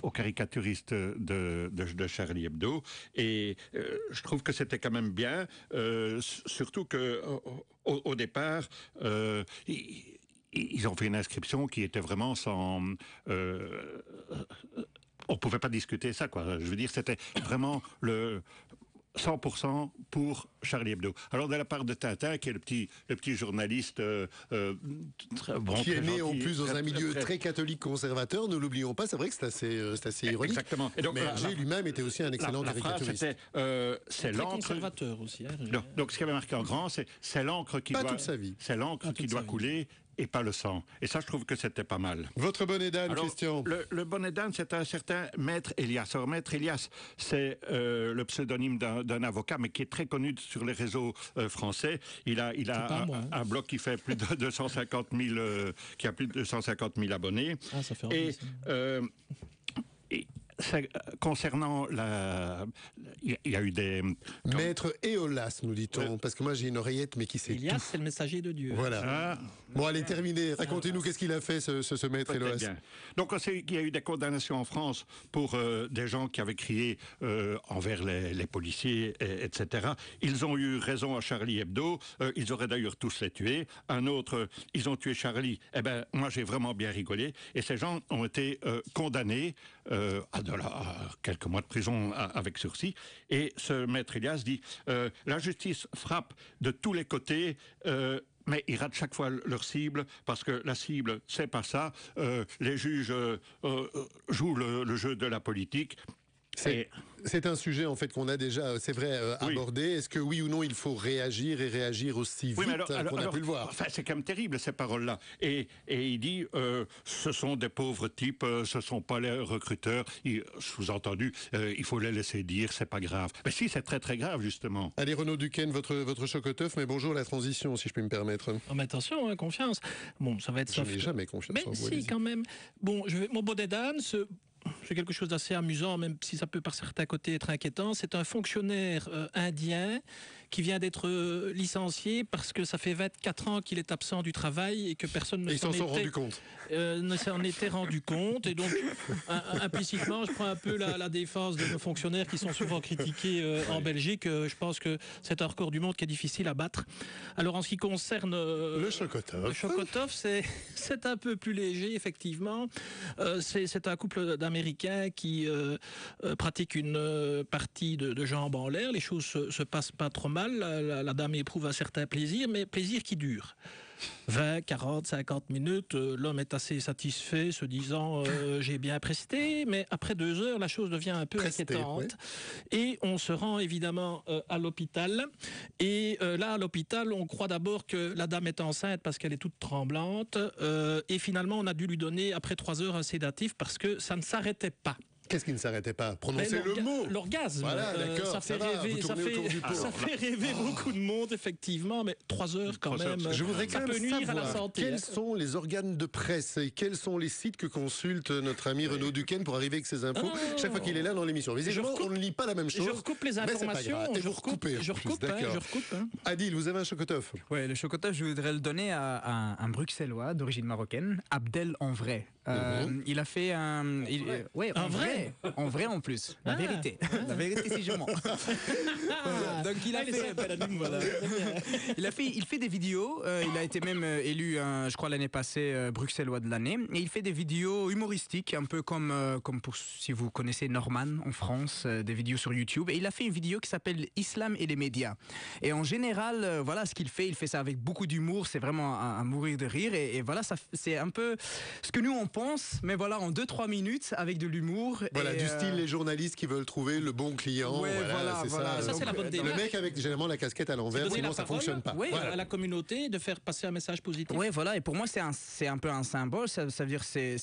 aux caricaturistes de Charlie Hebdo. Et je trouve que c'était quand même bien, surtout que au départ, ils ont fait une inscription qui était vraiment sans... on pouvait pas discuter ça, quoi. Je veux dire, c'était vraiment le 100% pour Charlie Hebdo. Alors, de la part de Tintin, qui est le petit journaliste qui est né en plus dans un milieu très catholique conservateur, ne l'oublions pas, c'est vrai que c'est assez ironique. Exactement. Et donc, mais Hergé lui-même était aussi un excellent caricaturiste. C'est l'encre conservateur aussi. Donc, ce qui avait marqué en grand, c'est l'encre qui doit couler. Et pas le sang. Et ça, je trouve que c'était pas mal. Votre bonnet d'âne, Christian. Le bonnet d'âne, c'est un certain Maître Elias. Alors, Maître Elias, c'est le pseudonyme d'un avocat, mais qui est très connu sur les réseaux français. Il a un blog qui fait plus de 250 000, qui a plus de 250 000 abonnés. Ah, ça fait envie, concernant il y a eu des... Maître Éolas, nous dit-on, parce que moi j'ai une oreillette, mais qui sait Elias, tout. c'est le messager de Dieu. Voilà. Bon, allez, terminez. Racontez-nous qu'est-ce qu'il a fait, ce Maître Éolas. Donc, il y a eu des condamnations en France pour des gens qui avaient crié envers les policiers, etc. Ils ont eu raison à Charlie Hebdo. Ils auraient d'ailleurs tous les tués. Un autre, ils ont tué Charlie. Eh ben, moi, j'ai vraiment bien rigolé. Et ces gens ont été condamnés à quelques mois de prison avec sursis. Et ce Maître Elias dit la justice frappe de tous les côtés. Mais ils ratent chaque fois leur cible, parce que la cible, c'est pas ça. Les juges jouent le jeu de la politique. C'est un sujet en fait qu'on a déjà, c'est vrai, abordé. Est-ce que oui ou non il faut réagir et réagir aussi vite qu'on a pu le voir? Enfin, c'est quand même terrible ces paroles-là. Et il dit, ce sont des pauvres types, ce sont pas les recruteurs. Sous-entendu, il faut les laisser dire, c'est pas grave. Mais si, c'est très très grave justement. Allez, Renaud Duquesne, votre Chocotoff, mais bonjour la transition, si je puis me permettre. Oh, mais attention, confiance. Bon, ça va être... Je n'ai jamais confiance en vous. Mais si, quand même. Bon, mon bonnet d'âne, c'est quelque chose d'assez amusant, même si ça peut par certains côtés être inquiétant. C'est un fonctionnaire indien qui vient d'être licencié parce que ça fait 24 ans qu'il est absent du travail et que personne ne s'en était rendu compte. Et donc, implicitement, je prends un peu la défense de nos fonctionnaires qui sont souvent critiqués en Belgique. Je pense que c'est un record du monde qui est difficile à battre. Alors, en ce qui concerne le Chocotoff, c'est un peu plus léger, effectivement. C'est un couple d'Américains qui pratiquent une partie de jambes en l'air. Les choses se passent pas trop mal. La dame éprouve un certain plaisir, mais plaisir qui dure. 20, 40, 50 minutes, l'homme est assez satisfait, se disant j'ai bien presté, mais après 2 heures, la chose devient un peu inquiétante. Ouais. Et on se rend évidemment à l'hôpital. Et là, à l'hôpital, on croit d'abord que la dame est enceinte parce qu'elle est toute tremblante. Et finalement, on a dû lui donner, après 3 heures, un sédatif parce que ça ne s'arrêtait pas. Qu'est-ce qui ne s'arrêtait pas? Prononcez le mot. L'orgasme. Voilà, d'accord. Ça fait rêver beaucoup de monde, effectivement, mais 3 heures quand même. Je voudrais quand même nuire à la santé. Quels sont les organes de presse et quels sont les sites que consulte notre ami Renaud Duquesne pour arriver avec ses infos chaque fois qu'il est là dans l'émission? Visiblement, on ne lit pas la même chose. Je recoupe les informations. Et vous recoupez. Je recoupe. Adil, vous avez un Chocotoff? Oui, le Chocotoff, je voudrais le donner à un Bruxellois d'origine marocaine, Abdel en vrai. Il a fait un... ouais, Un vrai en vrai en plus. La vérité. La vérité si je mens. Donc il a fait... il fait des vidéos. Il a été même élu, je crois l'année passée, Bruxellois de l'année. Et il fait des vidéos humoristiques, un peu comme pour, si vous connaissez Norman en France, des vidéos sur YouTube. Et il a fait une vidéo qui s'appelle Islam et les médias. Et en général, voilà ce qu'il fait. Il fait ça avec beaucoup d'humour. C'est vraiment à mourir de rire. Et voilà, c'est un peu ce que nous on pense, mais voilà, en 2-3 minutes avec de l'humour. Voilà, du style les journalistes qui veulent trouver le bon client. Ouais, voilà, voilà. Ça, c'est la bonne démarche. Le mec avec généralement la casquette à l'envers, sinon ça fonctionne pas. Oui, à la communauté, de faire passer un message positif. Oui, voilà, et pour moi, c'est un peu un symbole. Ça veut dire, c'est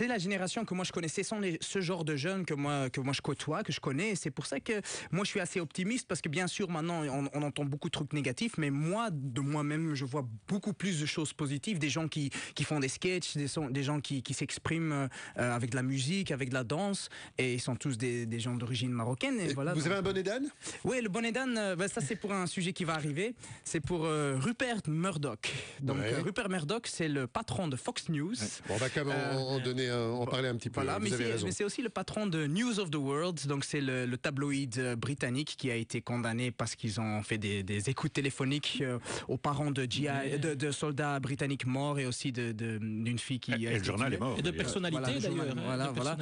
la génération que moi je connaissais, ce genre de jeunes que moi je côtoie, que je connais. Et c'est pour ça que moi je suis assez optimiste, parce que bien sûr, maintenant, on entend beaucoup de trucs négatifs, mais moi, de moi-même, je vois beaucoup plus de choses positives, des gens qui font des sketchs, des gens qui s'expriment avec de la musique, avec de la danse, et ils sont tous des gens d'origine marocaine. Et voilà, vous avez un bonnet d'âne? Oui, le bonnet d'âne, ça c'est pour un sujet qui va arriver. C'est pour Rupert Murdoch. Donc Rupert Murdoch, c'est le patron de Fox News. Ouais. Bon, on va quand même en parler un petit peu. Voilà, vous avez raison. mais c'est aussi le patron de News of the World. Donc c'est le tabloïd britannique qui a été condamné parce qu'ils ont fait des écoutes téléphoniques aux parents de soldats britanniques morts, et aussi d'une fille qui... Et le journal est mort. Et de personnalité d'ailleurs. Voilà.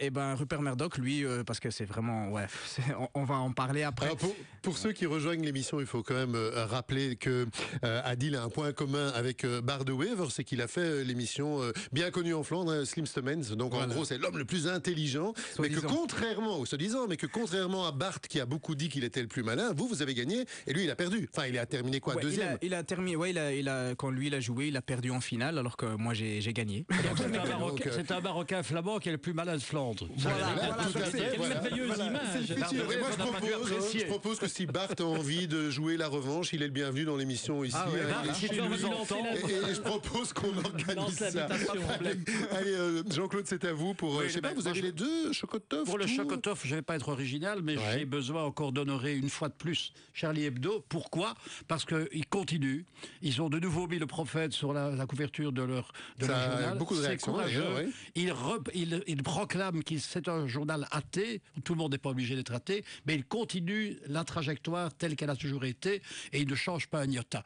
Et ben Rupert Murdoch, lui, parce que c'est vraiment... Ouais, on va en parler après. Alors pour ceux qui rejoignent l'émission, il faut quand même rappeler que Adil a un point commun avec Bart de Wever, c'est qu'il a fait l'émission bien connue en Flandre, Slimste Mens. Donc en gros, c'est l'homme le plus intelligent, mais que contrairement à Bart, qui a beaucoup dit qu'il était le plus malin, vous avez gagné, et lui il a perdu. Enfin, il a terminé quoi, deuxième? Il a terminé, quand lui il a joué, il a perdu en finale, alors que moi j'ai gagné. C'est un Marocain flamand qui est le plus malin de Flandre. Quelle merveilleuse image. Je propose que si Bart a envie de jouer la revanche, il est le bienvenu dans l'émission ici. Et je propose qu'on organise ça. Allez, Jean-Claude, c'est à vous pour... je sais pas, vous avez les deux, Chocotov? Pour le Chocotov, je ne vais pas être original, mais j'ai besoin encore d'honorer une fois de plus Charlie Hebdo. Pourquoi? Parce qu'ils continuent. Ils ont de nouveau mis le prophète sur la couverture de leur journal. Beaucoup de réactions. Ils proclament que c'est un journal athée. Tout le monde n'est pas obligé d'être athée, mais ils continuent la trajectoire telle qu'elle a toujours été, et ils ne changent pas un iota.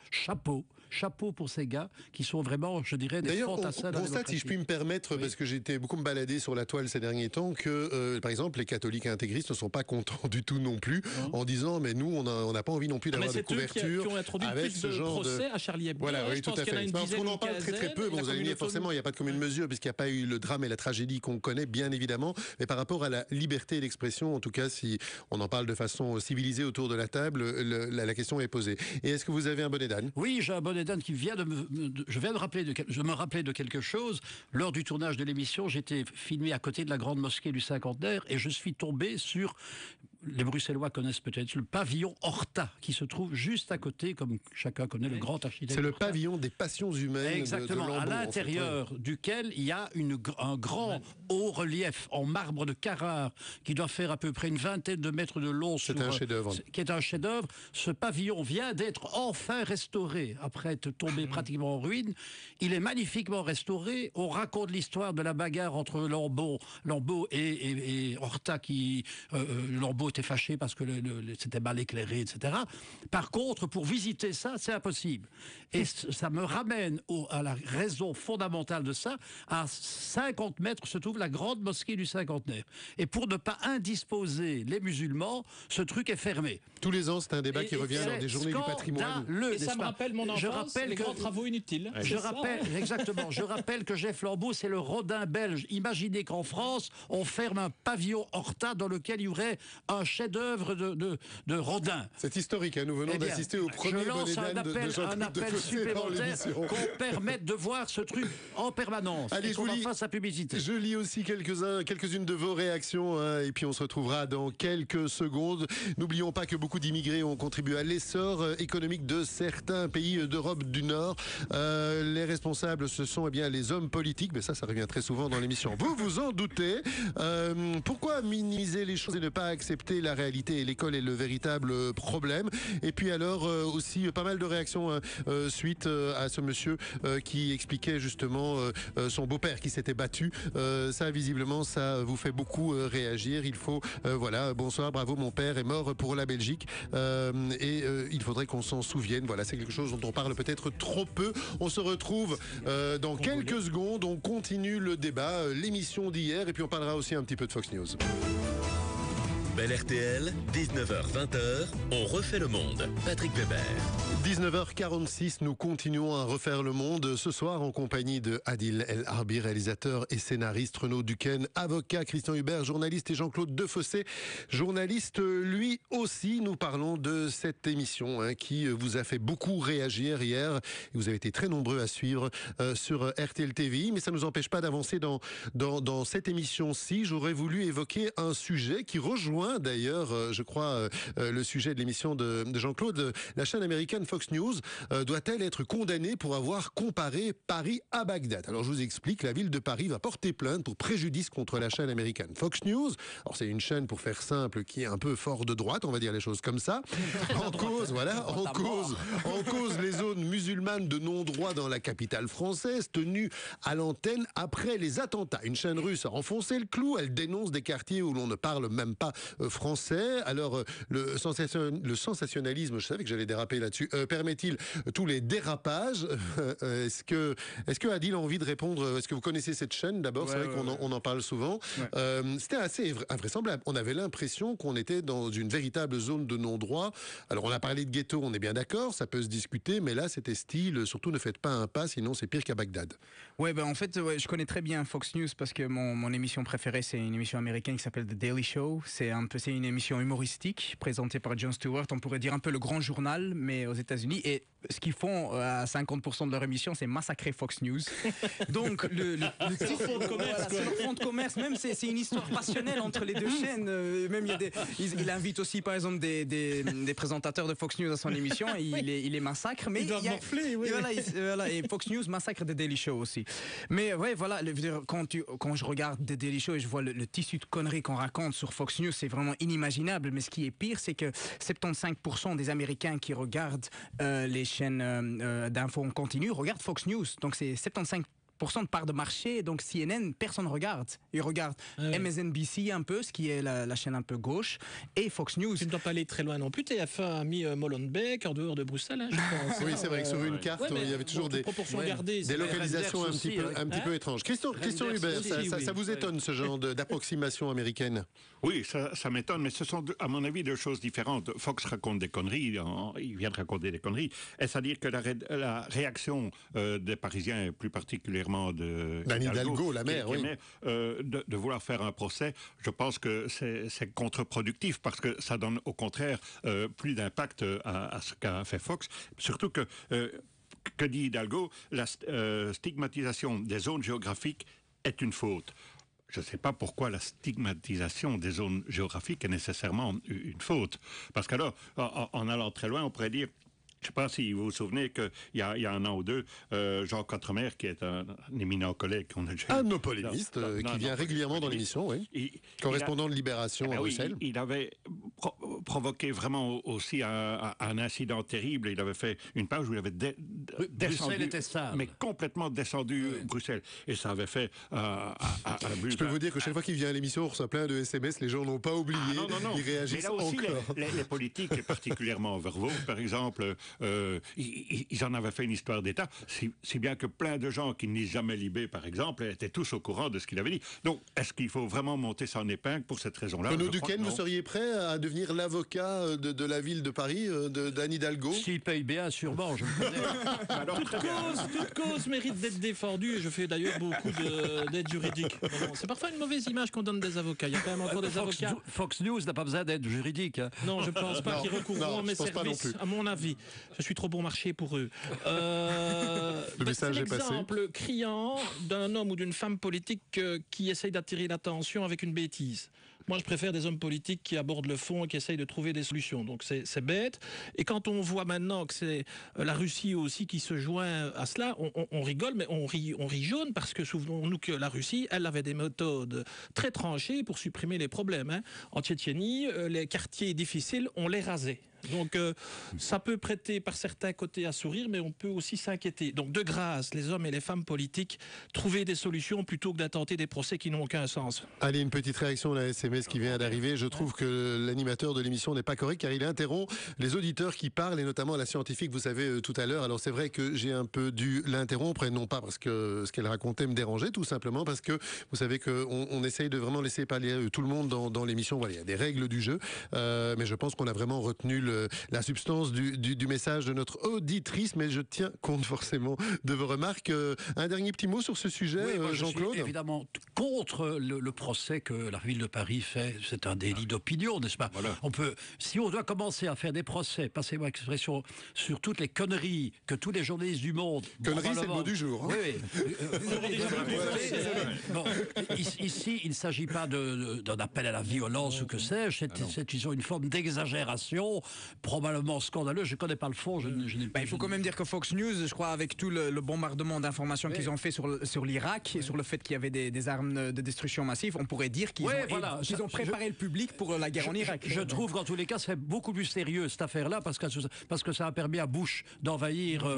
Chapeau pour ces gars qui sont vraiment, je dirais, des fantassins. D'ailleurs, on constate, si je puis me permettre, parce que j'étais beaucoup me balader sur la toile ces derniers temps, que, par exemple, les catholiques intégristes ne sont pas contents du tout non plus, en disant, mais nous, on n'a pas envie non plus d'avoir de couverture qui ont introduit avec plus ce genre de procès à Charlie Hebdo. Voilà, oui, tout à fait. Parce qu'on en parle très peu. Bon, vous allez dire, forcément, il n'y a pas de commune mesure, puisqu'il n'y a pas eu le drame et la tragédie qu'on connaît, bien évidemment. Mais par rapport à la liberté d'expression, en tout cas, si on en parle de façon civilisée autour de la table, la question est posée. Et est-ce que vous avez un bonnet d'âne? Oui, j'ai un bonnet d'âne qui vient je me rappelais de quelque chose. Lors du tournage de l'émission, j'étais filmé à côté de la grande mosquée du Cinquantenaire, et je suis tombé sur... Les Bruxellois connaissent peut-être le pavillon Horta, qui se trouve juste à côté, comme chacun connaît le grand architecte. C'est le pavillon des passions humaines. Exactement, à l'intérieur duquel il y a un grand haut relief en marbre de Carrare qui doit faire à peu près une vingtaine de mètres de long. C'est un chef-d'œuvre. Qui est un chef-d'œuvre. Ce pavillon vient d'être enfin restauré après être tombé pratiquement en ruine. Il est magnifiquement restauré. On raconte l'histoire de la bagarre entre Lambeau et Horta, qui Lambeau était fâché parce que c'était mal éclairé, etc. Par contre, pour visiter ça, c'est impossible. Et ça me ramène à la raison fondamentale de ça. À 50 mètres se trouve la grande mosquée du Cinquantenaire. Et pour ne pas indisposer les musulmans, ce truc est fermé. Tous les ans, c'est un débat qui revient lors des journées du patrimoine. Et ça me rappelle mon enfance, les grands travaux inutiles. Exactement. Je rappelle que Jeff Lambeau, c'est le Rodin belge. Imaginez qu'en France, on ferme un pavillon Horta dans lequel il y aurait un chef-d'œuvre de Rodin. C'est historique, hein, nous venons d'assister au premier bonnet d'âne de un appel supplémentaire qu'on permette de voir ce truc en permanence. Allez, et qu'on en fasse sa publicité. Je lis aussi quelques-unes de vos réactions, hein, et puis on se retrouvera dans quelques secondes. N'oublions pas que beaucoup d'immigrés ont contribué à l'essor économique de certains pays d'Europe du Nord. Les responsables, ce sont les hommes politiques, mais ça revient très souvent dans l'émission. Vous vous en doutez. Pourquoi Pourquoi minimiser les choses et ne pas accepter la réalité? Et l'école est le véritable problème. Et puis alors aussi pas mal de réactions suite à ce monsieur qui expliquait justement son beau-père qui s'était battu. Ça visiblement ça vous fait beaucoup réagir. Il faut voilà, bonsoir, bravo, mon père est mort pour la Belgique et il faudrait qu'on s'en souvienne. Voilà, c'est quelque chose dont on parle peut-être trop peu. On se retrouve dans quelques secondes. On continue le débat, l'émission d'hier, et puis on parlera aussi un petit peu de Fox News. Bel RTL, 19h-20h, on refait le monde. Patrick Weber. 19h46, nous continuons à refaire le monde ce soir en compagnie de Adil El Arbi, réalisateur et scénariste, Renaud Duquesne, avocat, Christian Hubert, journaliste, et Jean-Claude Defossé, journaliste lui aussi. Nous parlons de cette émission qui vous a fait beaucoup réagir hier. Vous avez été très nombreux à suivre sur RTL TVI, mais ça ne nous empêche pas d'avancer dans cette émission-ci. J'aurais voulu évoquer un sujet qui rejoint d'ailleurs, je crois, le sujet de l'émission de Jean-Claude. La chaîne américaine Fox News doit-elle être condamnée pour avoir comparé Paris à Bagdad? Alors je vous explique, la ville de Paris va porter plainte pour préjudice contre la chaîne américaine Fox News. Alors c'est une chaîne, pour faire simple, qui est un peu fort de droite, on va dire les choses comme ça. En cause les zones musulmanes de non-droit dans la capitale française, tenues à l'antenne après les attentats. Une chaîne russe a enfoncé le clou, elle dénonce des quartiers où l'on ne parle même pas français. Alors le sensationnalisme, je savais que j'allais déraper là-dessus, permet-il tous les dérapages? Est-ce que Adil a envie de répondre? Est-ce que vous connaissez cette chaîne d'abord? C'est vrai qu'on en parle souvent. C'était assez invraisemblable. On avait l'impression qu'on était dans une véritable zone de non-droit. Alors on a parlé de ghetto, on est bien d'accord, ça peut se discuter, mais là c'était style, surtout ne faites pas un pas, sinon c'est pire qu'à Bagdad. Ouais, en fait, je connais très bien Fox News parce que mon émission préférée, c'est une émission américaine qui s'appelle The Daily Show. C'est une émission humoristique présentée par Jon Stewart. On pourrait dire un peu le grand journal, mais aux États-Unis. Et ce qu'ils font à 50% de leur émission, c'est massacrer Fox News. Donc le fond de commerce, sur le fond de commerce, même c'est une histoire passionnelle entre les deux chaînes. Même il invite aussi par exemple des présentateurs de Fox News à son émission. Et il les massacre, mais ils doivent morfler. Oui. Et Fox News massacre The Daily Show aussi. Mais ouais, voilà, quand je regarde The Daily Show et je vois le tissu de conneries qu'on raconte sur Fox News, c'est vraiment inimaginable. Mais ce qui est pire, c'est que 75% des Américains qui regardent les chaînes d'infos en continu regardent Fox News. Donc c'est 75% de part de marché, donc CNN, personne ne regarde. Ils regardent MSNBC un peu, ce qui est la chaîne un peu gauche, et Fox News. Tu ne dois pas aller très loin non plus. TF1 a mis Molenbeek en dehors de Bruxelles, je pense. Oui, c'est vrai que sur une carte, il y avait toujours des localisations un petit peu étranges. Christian Hubert, ça vous étonne ce genre d'approximation américaine? Oui, ça m'étonne, mais ce sont, à mon avis, deux choses différentes. Fox raconte des conneries, il vient de raconter des conneries. Est-ce à dire que la réaction des Parisiens, et plus particulièrement d'Anne Hidalgo, la mère, oui. De vouloir faire un procès, je pense que c'est contre-productif parce que ça donne au contraire plus d'impact à ce qu'a fait Fox. Surtout que dit Hidalgo, la stigmatisation des zones géographiques est une faute. Je ne sais pas pourquoi la stigmatisation des zones géographiques est nécessairement une faute. Parce qu'alors, en allant très loin, on pourrait dire... Je ne sais pas si vous vous souvenez qu'il y a un an ou deux, Jean Quatremer, qui est un éminent collègue qu'on a déjà... Un de nos polémistes qui vient régulièrement dans l'émission, oui. Correspondant de Libération à Bruxelles. Il avait provoqué vraiment aussi un incident terrible. Il avait fait une page où il avait descendu, mais complètement descendu Bruxelles. Et ça avait fait un but. Je peux vous dire que chaque fois qu'il vient à l'émission, on reçoit plein de SMS, les gens n'ont pas oublié, ils réagissent. Mais là aussi, les politiques, et particulièrement Vervaux, par exemple... ils en avaient fait une histoire d'État, si bien que plein de gens qui ne lisent jamais Libé, par exemple, étaient tous au courant de ce qu'il avait dit. Donc, est-ce qu'il faut vraiment monter son épingle pour cette raison-là? Renaud Duquesne, vous seriez prêt à devenir l'avocat de la ville de Paris, d'Anne Hidalgo? S'il paye bien, sûrement, je le connais. Toute cause mérite d'être défendue, et je fais d'ailleurs beaucoup d'aide juridique. C'est parfois une mauvaise image qu'on donne des avocats. Il y a quand même encore des avocats. Fox News n'a pas besoin d'aide juridique. Hein. Non, je ne pense pas qu'ils recourront à mes services, à mon avis. Je suis trop bon marché pour eux. Le message est passé. C'est l'exemple criant d'un homme ou d'une femme politique qui essaye d'attirer l'attention avec une bêtise. Moi, je préfère des hommes politiques qui abordent le fond et qui essayent de trouver des solutions. Donc, c'est bête. Et quand on voit maintenant que c'est la Russie aussi qui se joint à cela, on rigole, mais on rit jaune, parce que souvenons-nous que la Russie, elle avait des méthodes très tranchées pour supprimer les problèmes. Hein. En Tchétchénie, les quartiers difficiles, on les rasait. Donc, ça peut prêter par certains côtés à sourire, mais on peut aussi s'inquiéter. Donc, de grâce, les hommes et les femmes politiques, trouver des solutions plutôt que d'intenter des procès qui n'ont aucun sens. Allez, une petite réaction à la SMS qui vient d'arriver. Je trouve que l'animateur de l'émission n'est pas correct car il interrompt les auditeurs qui parlent, et notamment la scientifique, vous savez, tout à l'heure. Alors, c'est vrai que j'ai un peu dû l'interrompre, et non pas parce que ce qu'elle racontait me dérangeait, tout simplement parce que vous savez qu'on essaye de vraiment laisser parler tout le monde dans l'émission. Voilà, il y a des règles du jeu, mais je pense qu'on a vraiment retenu la substance du message de notre auditrice, mais je tiens compte forcément de vos remarques. Un dernier petit mot sur ce sujet, oui, Jean-Claude. Je suis évidemment contre le procès que la ville de Paris fait. C'est un délit d'opinion, n'est-ce pas? Voilà. Si on doit commencer à faire des procès, passez-moi l'expression, sur toutes les conneries que tous les journalistes du monde... Conneries, c'est le mot du jour. Hein. Oui. Bon, ici, il ne s'agit pas d'un appel à la violence ou que sais-je. C'est une forme d'exagération probablement scandaleux. Je ne connais pas le fond. Il faut quand même dire que Fox News, je crois, avec tout le bombardement d'informations qu'ils ont fait sur l'Irak et sur le fait qu'il y avait des armes de destruction massive, on pourrait dire qu'ils ont préparé le public pour la guerre en Irak. Je trouve qu'en tous les cas, c'est beaucoup plus sérieux cette affaire-là, parce que ça a permis à Bush d'envahir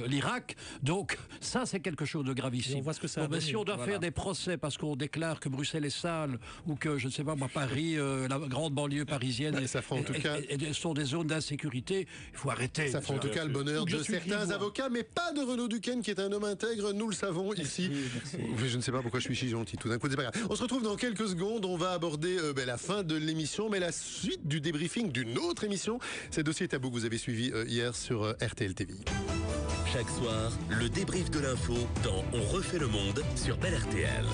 l'Irak. Donc ça, c'est quelque chose de gravissime. On voit ce que ça mais si on doit faire des procès parce qu'on déclare que Bruxelles est sale, ou que, je ne sais pas moi, Paris, la grande banlieue parisienne, ça fera en tout cas... sont des zones d'insécurité, il faut arrêter. Ça fera en tout cas le bonheur de certains avocats, mais pas de Renaud Duquesne, qui est un homme intègre, nous le savons ici. Je ne sais pas pourquoi je suis si gentil, tout d'un coup, c'est pas grave. On se retrouve dans quelques secondes, on va aborder la fin de l'émission, mais la suite du débriefing d'une autre émission. C'est Dossier Tabou que vous avez suivi hier sur RTL TV. Chaque soir, le débrief de l'info dans On refait le monde sur Bel RTL.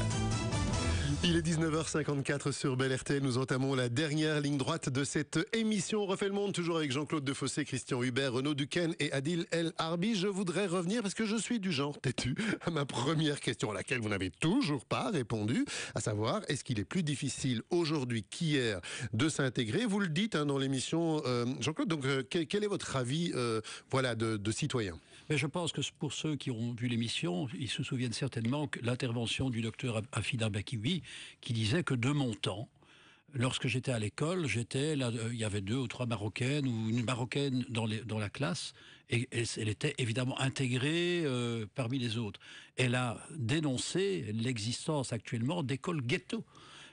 Il est 19h54 sur Bel RTL. Nous entamons la dernière ligne droite de cette émission. On refait le monde, toujours avec Jean-Claude Defossé, Christian Hubert, Renaud Duquesne et Adil El Arbi. Je voudrais revenir, parce que je suis du genre têtu, à ma première question, à laquelle vous n'avez toujours pas répondu, à savoir, est-ce qu'il est plus difficile aujourd'hui qu'hier de s'intégrer? Vous le dites dans l'émission, Jean-Claude, donc quel est votre avis de citoyen? Mais je pense que pour ceux qui ont vu l'émission, ils se souviennent certainement que l'intervention du docteur Afida Bakiwi, qui disait que de mon temps, lorsque j'étais à l'école, il y avait 2 ou 3 Marocaines, ou une Marocaine dans la classe, et elle était évidemment intégrée parmi les autres. Elle a dénoncé l'existence actuellement d'écoles ghetto.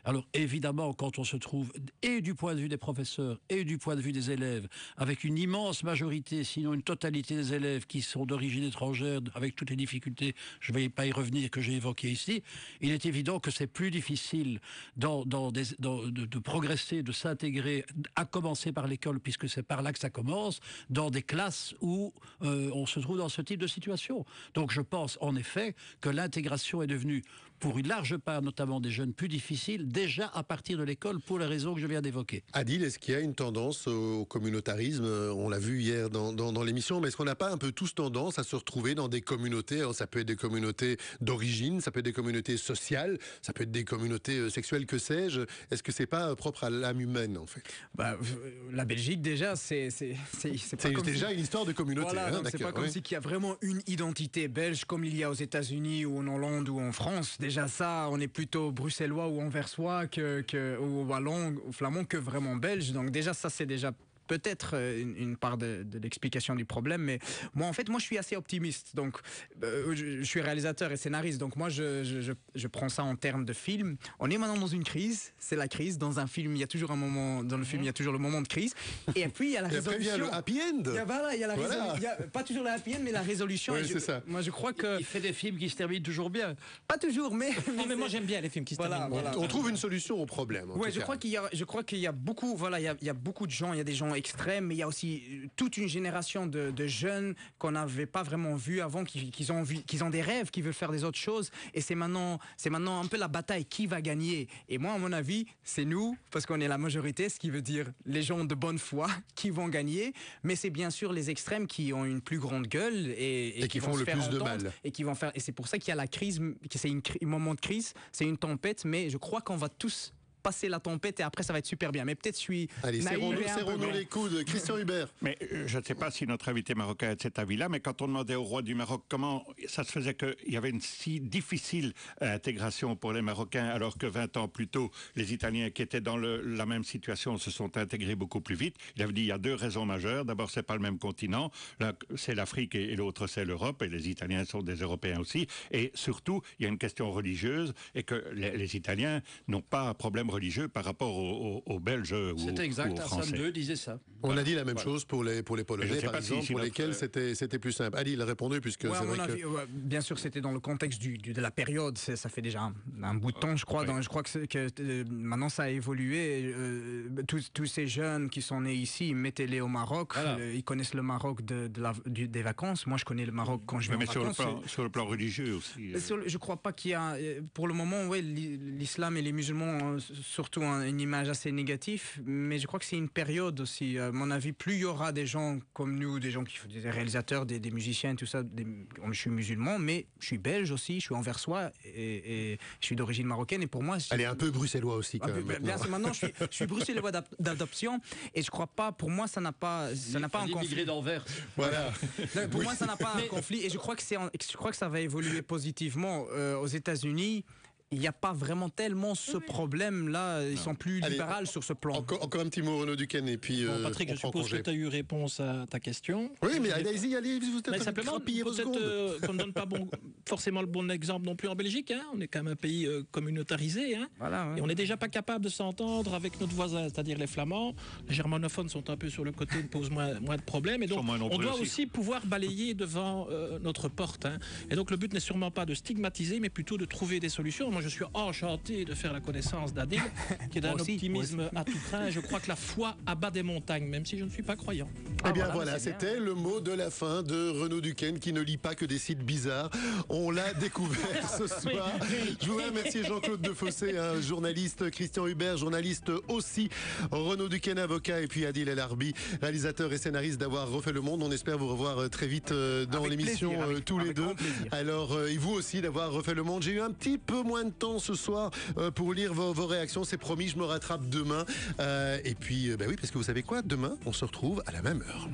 Alors évidemment, quand on se trouve, et du point de vue des professeurs, et du point de vue des élèves, avec une immense majorité, sinon une totalité des élèves qui sont d'origine étrangère, avec toutes les difficultés, je ne vais pas y revenir, que j'ai évoquées ici, il est évident que c'est plus difficile de progresser, de s'intégrer, à commencer par l'école, puisque c'est par là que ça commence, dans des classes où on se trouve dans ce type de situation. Donc je pense en effet que l'intégration est devenue, pour une large part, notamment des jeunes, plus difficile, déjà à partir de l'école, pour les raisons que je viens d'évoquer. Adil, est-ce qu'il y a une tendance au communautarisme? On l'a vu hier dans l'émission, mais est-ce qu'on n'a pas un peu tous tendance à se retrouver dans des communautés? Alors, ça peut être des communautés d'origine, ça peut être des communautés sociales, ça peut être des communautés sexuelles, que sais-je. Est-ce que c'est pas propre à l'âme humaine, en fait? La Belgique, déjà, c'est déjà une histoire de communauté. Voilà, c'est pas comme si qu'il y a vraiment une identité belge, comme il y a aux États-Unis, ou en Hollande, ou en France. Déjà ça, on est plutôt bruxellois ou anversois ou wallon ou flamand que vraiment belge. Donc déjà ça, c'est déjà peut-être une part de l'explication du problème, mais moi je suis assez optimiste. Donc je suis réalisateur et scénariste, donc moi je prends ça en termes de film. On est maintenant dans une crise, c'est la crise. Dans un film, il y a toujours un moment, dans le film il y a toujours le moment de crise, et puis il y a la résolution. Il y a le happy end. Il y a la résolution. Il y a pas toujours le happy end, mais la résolution. Oui, c'est ça. Moi je crois que il fait des films qui se terminent toujours bien. Pas toujours, mais mais moi j'aime bien les films qui se terminent. On trouve une solution au problème. Je crois qu'il y a beaucoup, il y a beaucoup de gens, il y a des gens extrêmes, mais il y a aussi toute une génération de jeunes qu'on n'avait pas vraiment vus avant, qui ont des rêves, qui veulent faire des autres choses, et c'est maintenant un peu la bataille, qui va gagner. Et moi, à mon avis, c'est nous, parce qu'on est la majorité, ce qui veut dire les gens de bonne foi qui vont gagner, mais c'est bien sûr les extrêmes qui ont une plus grande gueule et qui font le plus de mal. Et c'est pour ça qu'il y a la crise, que c'est un moment de crise, c'est une tempête, mais je crois qu'on va tous passer la tempête et après ça va être super bien. Mais peut-être je suis Allez, serrons-nous les coudes. Christian Hubert. Mais je ne sais pas si notre invité marocain est de cet avis-là, mais quand on demandait au roi du Maroc comment ça se faisait qu'il y avait une si difficile intégration pour les Marocains, alors que 20 ans plus tôt, les Italiens qui étaient dans la même situation se sont intégrés beaucoup plus vite, il avait dit il y a deux raisons majeures. D'abord, c'est pas le même continent. Là, c'est l'Afrique et l'autre, c'est l'Europe. Et les Italiens sont des Européens aussi. Et surtout, il y a une question religieuse et que les Italiens n'ont pas un problème religieux par rapport aux Belges ou aux Français. C'était exact, Hassan II disait ça. On a dit la même chose pour les Polonais, par exemple, pour lesquels c'était plus simple. Ali, il a répondu, puisque c'est vrai que... bien sûr, c'était dans le contexte de la période. Ça fait déjà un bout de temps, je crois. Je crois que maintenant, ça a évolué. Tous ces jeunes qui sont nés ici, mettez-les au Maroc. Voilà. Ils connaissent le Maroc des vacances. Moi, je connais le Maroc quand je vais en vacances. Sur le plan religieux aussi. Je crois pas qu'il y a... Pour le moment, ouais, l'islam et les musulmans ont surtout une image assez négative, mais je crois que c'est une période aussi. À mon avis, plus il y aura des gens comme nous, des gens qui font des réalisateurs, des musiciens, tout ça. Je suis musulman, mais je suis belge aussi, je suis anversois et je suis d'origine marocaine. Et pour moi, elle est un peu bruxellois aussi. Quand même, maintenant, je suis bruxellois d'adoption et je crois pas. Pour moi, ça n'a pas un conflit d'Anvers. Voilà. Pour moi, ça n'a pas un conflit et je crois que ça va évoluer positivement aux États-Unis. Il n'y a pas vraiment tellement ce problème-là. Ils sont plus libéraux sur ce plan. Encore un petit mot, Renaud Duquesne, et puis... Patrick, je suppose que tu as eu réponse à ta question. Oui, mais allez-y, vous êtes simplement, peut-être qu'on ne donne pas forcément le bon exemple non plus en Belgique. Hein. On est quand même un pays communautarisé. Hein. Voilà, ouais. Et on n'est déjà pas capable de s'entendre avec notre voisin, c'est-à-dire les Flamands. Les germanophones sont un peu sur le côté, ne posent moins de problèmes. Et donc, on doit aussi pouvoir balayer devant notre porte. Hein. Et donc, le but n'est sûrement pas de stigmatiser, mais plutôt de trouver des solutions. Moi, je suis enchanté de faire la connaissance d'Adil, qui est d'un optimisme à tout craint. Je crois que la foi abat des montagnes, même si je ne suis pas croyant. Eh bien voilà, c'était le mot de la fin de Renaud Duquesne, qui ne lit pas que des sites bizarres. On l'a découvert ce soir. Je voudrais remercier Jean-Claude Defossé, un journaliste, Christian Hubert, journaliste aussi, Renaud Duquesne, avocat, et puis Adil El Arbi, réalisateur et scénariste d'Avoir refait le monde. On espère vous revoir très vite dans l'émission, tous les deux. Alors, et vous aussi d'avoir refait le monde. J'ai eu un petit peu moins de temps ce soir pour lire vos réactions, c'est promis, je me rattrape demain. Et puis, oui, parce que vous savez quoi, demain, on se retrouve à la même heure.